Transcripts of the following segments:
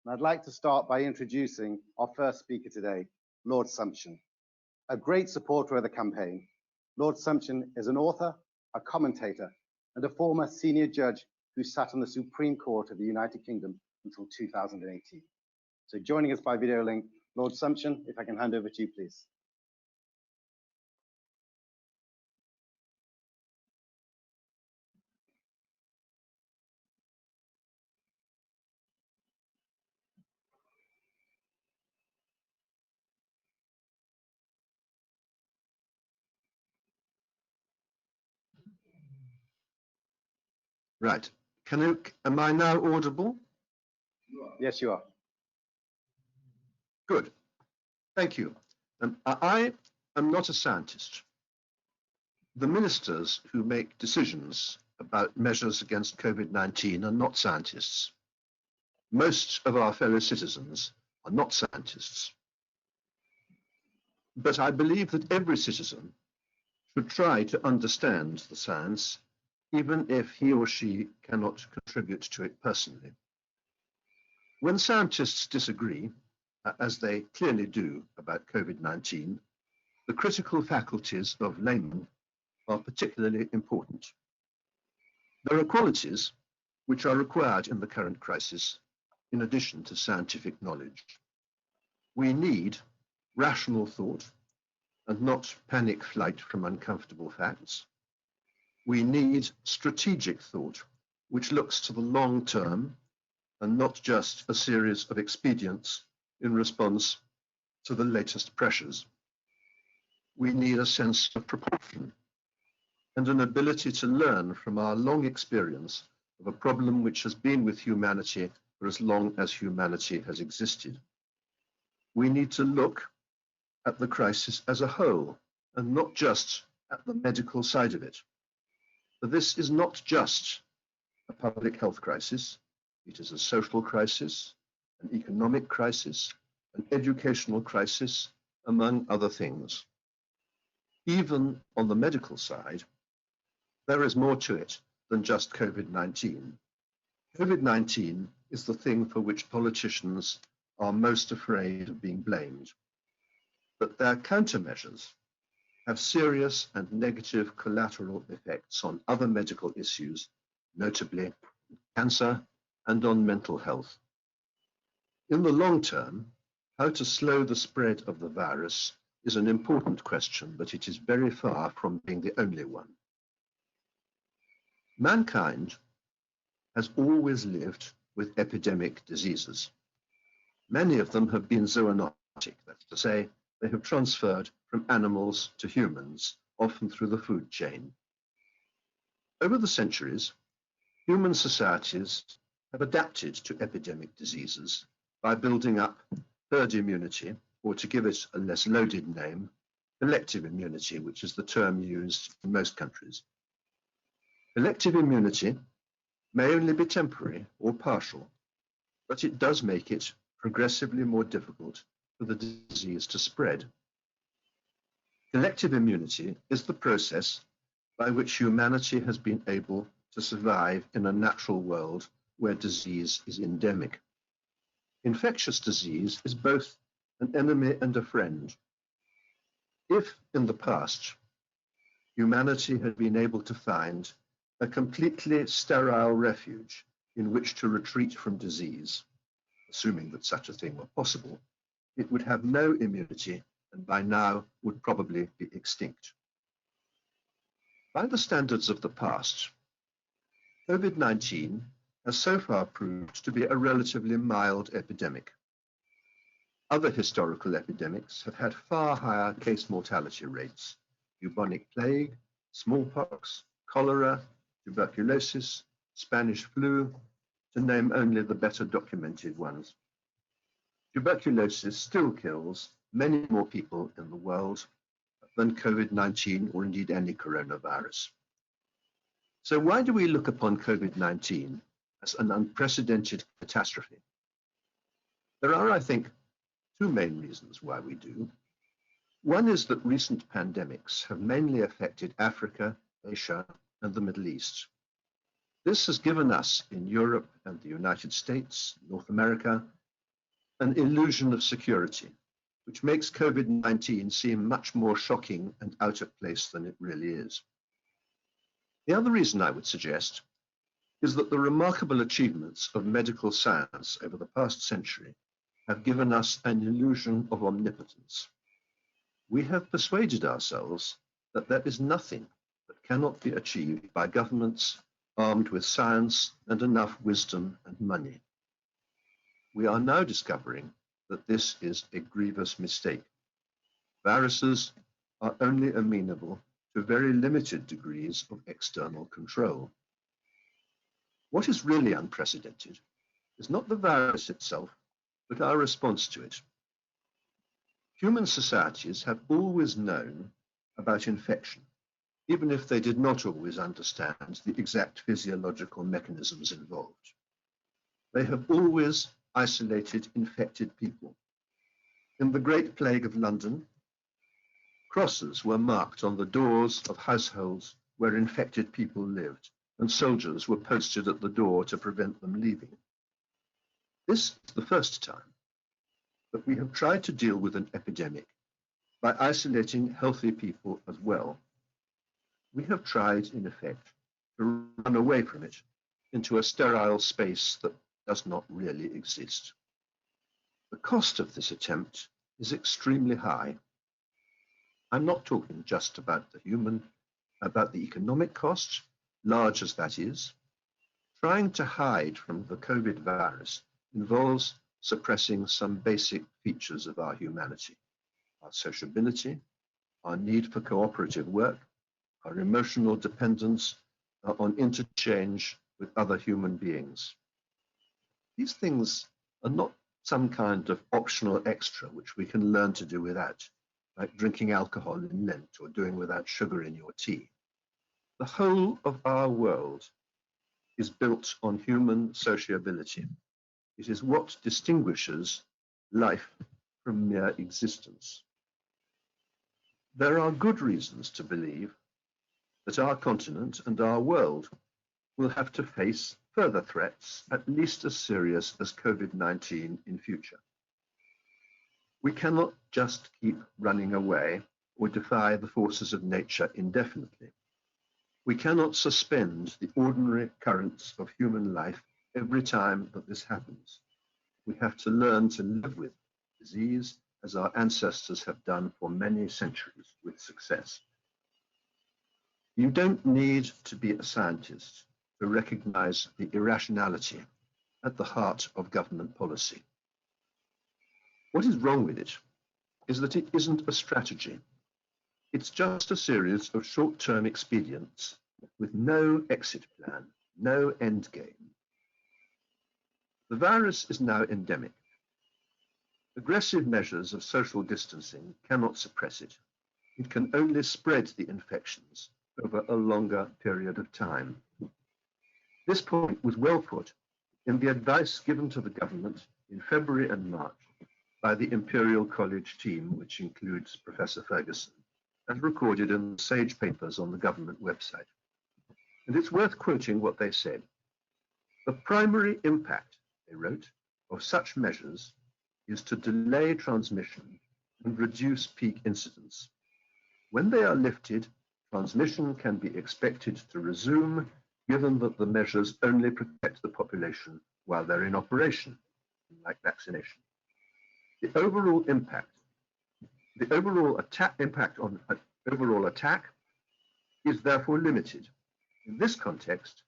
and I'd like to start by introducing our first speaker today, Lord Sumption. A great supporter of the campaign, Lord Sumption is an author, a commentator, and a former senior judge who sat on the Supreme Court of the United Kingdom until 2018. So joining us by video link, Lord Sumption, if I can hand over to you, please. Right. Am I now audible? Yes, you are. Good. Thank you. I am not a scientist. The ministers who make decisions about measures against COVID-19 are not scientists. Most of our fellow citizens are not scientists. But I believe that every citizen should try to understand the science, even if he or she cannot contribute to it personally. When scientists disagree, as they clearly do about COVID-19, the critical faculties of laymen are particularly important. There are qualities which are required in the current crisis, in addition to scientific knowledge. We need rational thought and not panic flight from uncomfortable facts. We need strategic thought, which looks to the long term and not just a series of expedients in response to the latest pressures. We need a sense of proportion and an ability to learn from our long experience of a problem which has been with humanity for as long as humanity has existed. We need to look at the crisis as a whole and not just at the medical side of it. For this is not just a public health crisis, it is a social crisis, an economic crisis, an educational crisis, among other things. Even on the medical side, there is more to it than just COVID-19. COVID-19 is the thing for which politicians are most afraid of being blamed. But their countermeasures have serious and negative collateral effects on other medical issues, notably cancer and on mental health. In the long term, how to slow the spread of the virus is an important question, but it is very far from being the only one. Mankind has always lived with epidemic diseases. Many of them have been zoonotic, that's to say, they have transferred from animals to humans, often through the food chain. Over the centuries, human societies have adapted to epidemic diseases by building up herd immunity, or to give it a less loaded name, collective immunity, which is the term used in most countries. Collective immunity may only be temporary or partial, but it does make it progressively more difficult for the disease to spread. Collective immunity is the process by which humanity has been able to survive in a natural world where disease is endemic. Infectious disease is both an enemy and a friend. If in the past, humanity had been able to find a completely sterile refuge in which to retreat from disease, assuming that such a thing were possible, it would have no immunity and by now would probably be extinct. By the standards of the past, COVID-19 has so far proved to be a relatively mild epidemic. Other historical epidemics have had far higher case mortality rates: bubonic plague, smallpox, cholera, tuberculosis, Spanish flu, to name only the better documented ones. Tuberculosis still kills many more people in the world than COVID-19 or indeed any coronavirus. So why do we look upon COVID-19 as an unprecedented catastrophe? There are, I think, two main reasons why we do. One is that recent pandemics have mainly affected Africa, Asia, and the Middle East. This has given us in Europe and the United States, North America, an illusion of security, which makes COVID-19 seem much more shocking and out of place than it really is. The other reason I would suggest is that the remarkable achievements of medical science over the past century have given us an illusion of omnipotence. We have persuaded ourselves that there is nothing that cannot be achieved by governments armed with science and enough wisdom and money. We are now discovering that this is a grievous mistake. Viruses are only amenable to very limited degrees of external control. What is really unprecedented is not the virus itself, but our response to it. Human societies have always known about infection, even if they did not always understand the exact physiological mechanisms involved. They have always isolated infected people. In the Great Plague of London, crosses were marked on the doors of households where infected people lived, and soldiers were posted at the door to prevent them leaving. This is the first time that we have tried to deal with an epidemic by isolating healthy people as well. We have tried, in effect, to run away from it into a sterile space that does not really exist. The cost of this attempt is extremely high. I'm not talking just about the economic cost, large as that is. Trying to hide from the COVID virus involves suppressing some basic features of our humanity: our sociability, our need for cooperative work, our emotional dependence on interchange with other human beings. These things are not some kind of optional extra which we can learn to do without, like drinking alcohol in Lent or doing without sugar in your tea. The whole of our world is built on human sociability. It is what distinguishes life from mere existence. There are good reasons to believe that our continent and our world will have to face further threats, at least as serious as COVID-19 in future. We cannot just keep running away or defy the forces of nature indefinitely. We cannot suspend the ordinary currents of human life every time that this happens. We have to learn to live with disease as our ancestors have done for many centuries with success. You don't need to be a scientist to recognize the irrationality at the heart of government policy. What is wrong with it is that it isn't a strategy. It's just a series of short-term expedients with no exit plan, no end game. The virus is now endemic. Aggressive measures of social distancing cannot suppress it. It can only spread the infections over a longer period of time. This point was well put in the advice given to the government in February and March by the Imperial College team, which includes Professor Ferguson, and recorded in the SAGE papers on the government website. And it's worth quoting what they said. The primary impact, they wrote, of such measures is to delay transmission and reduce peak incidence. When they are lifted, transmission can be expected to resume, given that the measures only protect the population while they're in operation, like vaccination. The overall impact on overall attack is therefore limited. In this context,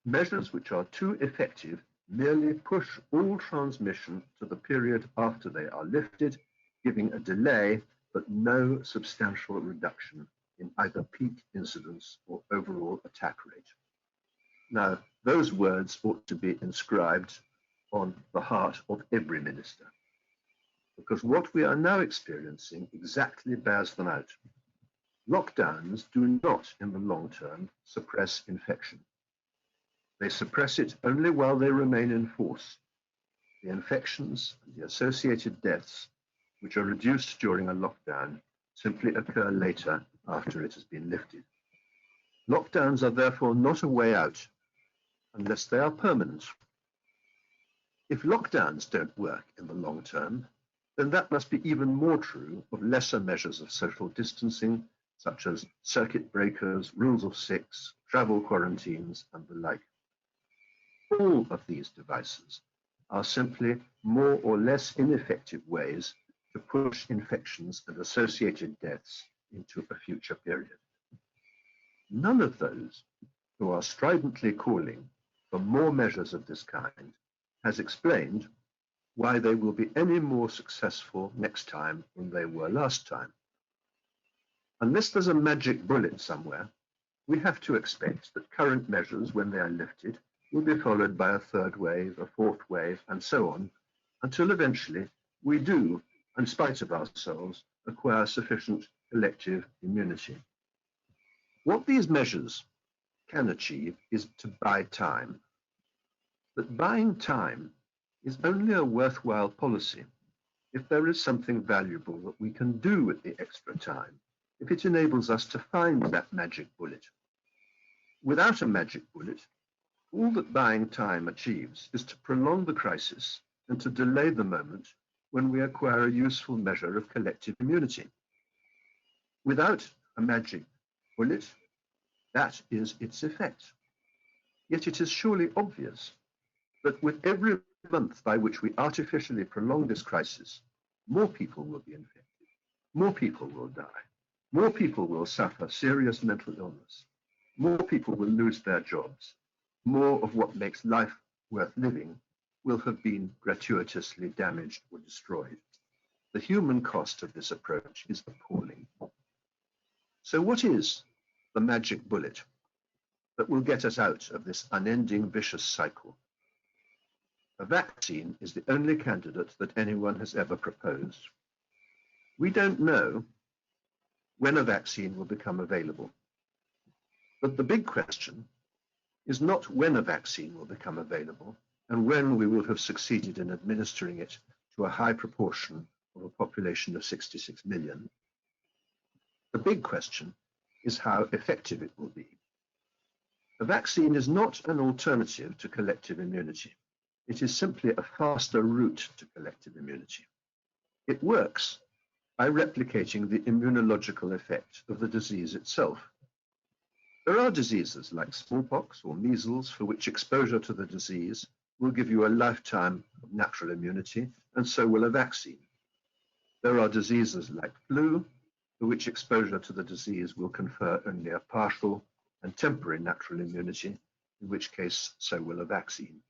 measures which are too effective merely push all transmission to the period after they are lifted, giving a delay but no substantial reduction in either peak incidence or overall attack rate. Now, those words ought to be inscribed on the heart of every minister, because what we are now experiencing exactly bears them out. Lockdowns do not, in the long term, suppress infection. They suppress it only while they remain in force. The infections and the associated deaths, which are reduced during a lockdown, simply occur later after it has been lifted. Lockdowns are therefore not a way out unless they are permanent. If lockdowns don't work in the long term, then that must be even more true of lesser measures of social distancing, such as circuit breakers, rules of six, travel quarantines, and the like. All of these devices are simply more or less ineffective ways to push infections and associated deaths into a future period. None of those who are stridently calling for more measures of this kind has explained why they will be any more successful next time than they were last time. Unless there's a magic bullet somewhere, we have to expect that current measures, when they are lifted, will be followed by a third wave, a fourth wave, and so on, until eventually we do, in spite of ourselves, acquire sufficient collective immunity. What these measures can achieve is to buy time. But buying time is only a worthwhile policy if there is something valuable that we can do with the extra time, if it enables us to find that magic bullet. Without a magic bullet, all that buying time achieves is to prolong the crisis and to delay the moment when we acquire a useful measure of collective immunity. Without a magic bullet, that is its effect. Yet it is surely obvious that with every month by which we artificially prolong this crisis, more people will be infected, more people will die, more people will suffer serious mental illness, more people will lose their jobs, more of what makes life worth living will have been gratuitously damaged or destroyed. The human cost of this approach is appalling. So what is the magic bullet that will get us out of this unending vicious cycle? A vaccine is the only candidate that anyone has ever proposed. We don't know when a vaccine will become available. But the big question is not when a vaccine will become available and when we will have succeeded in administering it to a high proportion of a population of 66 million. The big question is how effective it will be. A vaccine is not an alternative to collective immunity. It is simply a faster route to collective immunity. It works by replicating the immunological effect of the disease itself. There are diseases like smallpox or measles for which exposure to the disease will give you a lifetime of natural immunity, and so will a vaccine. There are diseases like flu for which exposure to the disease will confer only a partial and temporary natural immunity, in which case so will a vaccine.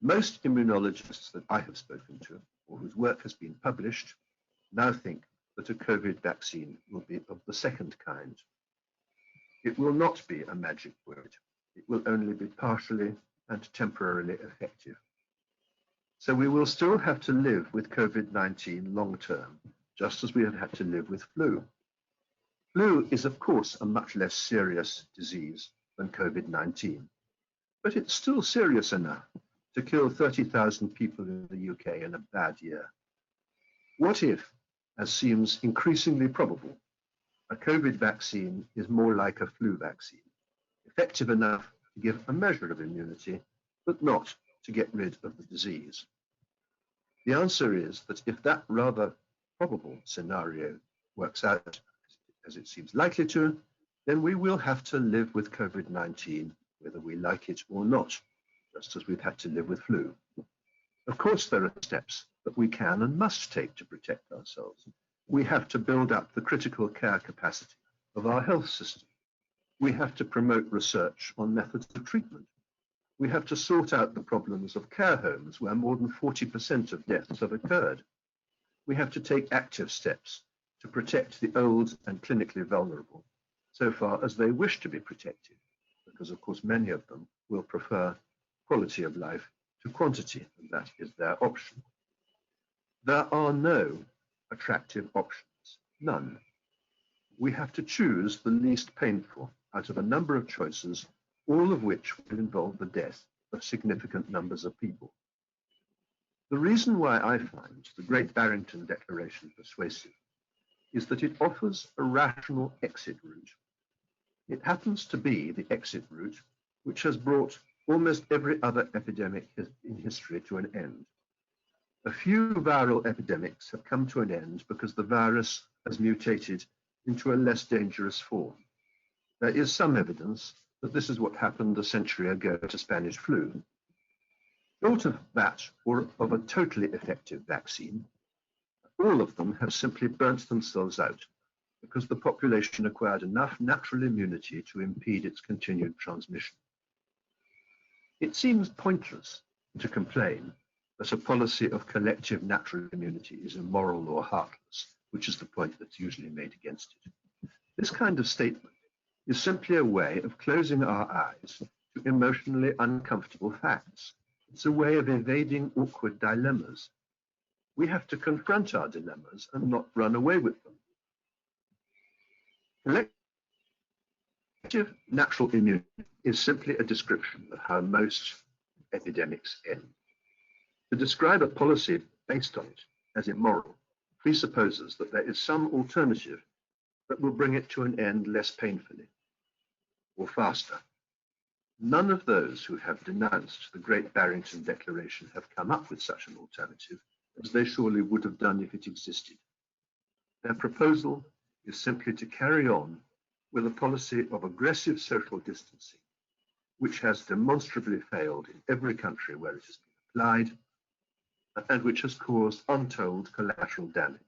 Most immunologists that I have spoken to, or whose work has been published, now think that a COVID vaccine will be of the second kind. It will not be a magic word. It will only be partially and temporarily effective. So we will still have to live with COVID-19 long term, just as we have had to live with flu. Flu is, of course, a much less serious disease than COVID-19, but it's still serious enough to kill 30,000 people in the UK in a bad year. What if, as seems increasingly probable, a COVID vaccine is more like a flu vaccine, effective enough to give a measure of immunity, but not to get rid of the disease? The answer is that if that rather probable scenario works out as it seems likely to, then we will have to live with COVID-19, whether we like it or not, just as we've had to live with flu. Of course, there are steps that we can and must take to protect ourselves. We have to build up the critical care capacity of our health system. We have to promote research on methods of treatment. We have to sort out the problems of care homes where more than 40% of deaths have occurred. We have to take active steps to protect the old and clinically vulnerable, so far as they wish to be protected, because of course many of them will prefer quality of life to quantity, and that is their option. There are no attractive options, none. We have to choose the least painful out of a number of choices, all of which will involve the death of significant numbers of people. The reason why I find the Great Barrington Declaration persuasive is that it offers a rational exit route. It happens to be the exit route which has brought almost every other epidemic in history to an end. A few viral epidemics have come to an end because the virus has mutated into a less dangerous form. There is some evidence that this is what happened a century ago to Spanish flu. Short of that, or of a totally effective vaccine, all of them have simply burnt themselves out because the population acquired enough natural immunity to impede its continued transmission. It seems pointless to complain that a policy of collective natural immunity is immoral or heartless, which is the point that's usually made against it. This kind of statement is simply a way of closing our eyes to emotionally uncomfortable facts. It's a way of evading awkward dilemmas. We have to confront our dilemmas and not run away with them. Collective natural immunity is simply a description of how most epidemics end. To describe a policy based on it as immoral presupposes that there is some alternative that will bring it to an end less painfully or faster. None of those who have denounced the Great Barrington Declaration have come up with such an alternative, as they surely would have done if it existed. Their proposal is simply to carry on with a policy of aggressive social distancing, which has demonstrably failed in every country where it has been applied, and which has caused untold collateral damage.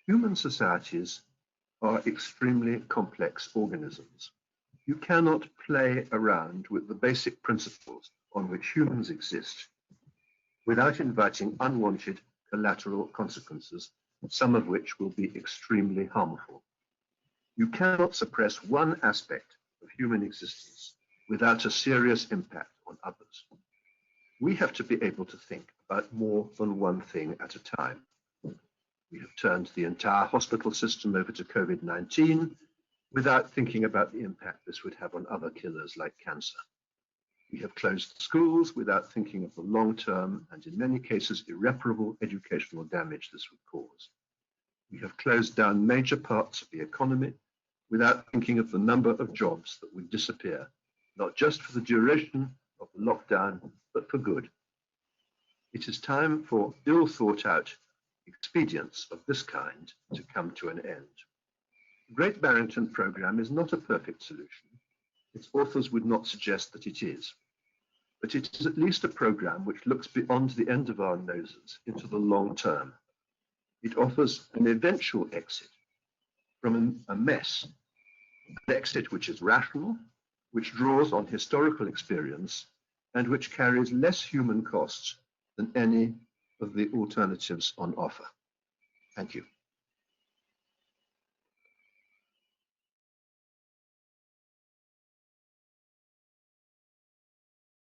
Human societies are extremely complex organisms. You cannot play around with the basic principles on which humans exist without inviting unwanted collateral consequences, some of which will be extremely harmful. You cannot suppress one aspect of human existence without a serious impact on others. We have to be able to think about more than one thing at a time. We have turned the entire hospital system over to COVID-19 without thinking about the impact this would have on other killers like cancer. We have closed schools without thinking of the long-term and in many cases irreparable educational damage this would cause. We have closed down major parts of the economy without thinking of the number of jobs that would disappear, not just for the duration of the lockdown, but for good. It is time for ill-thought-out expedients of this kind to come to an end. The Great Barrington Programme is not a perfect solution. Its authors would not suggest that it is. But it is at least a programme which looks beyond the end of our noses into the long term. It offers an eventual exit from a mess, an exit which is rational, which draws on historical experience, and which carries less human costs than any of the alternatives on offer. Thank you.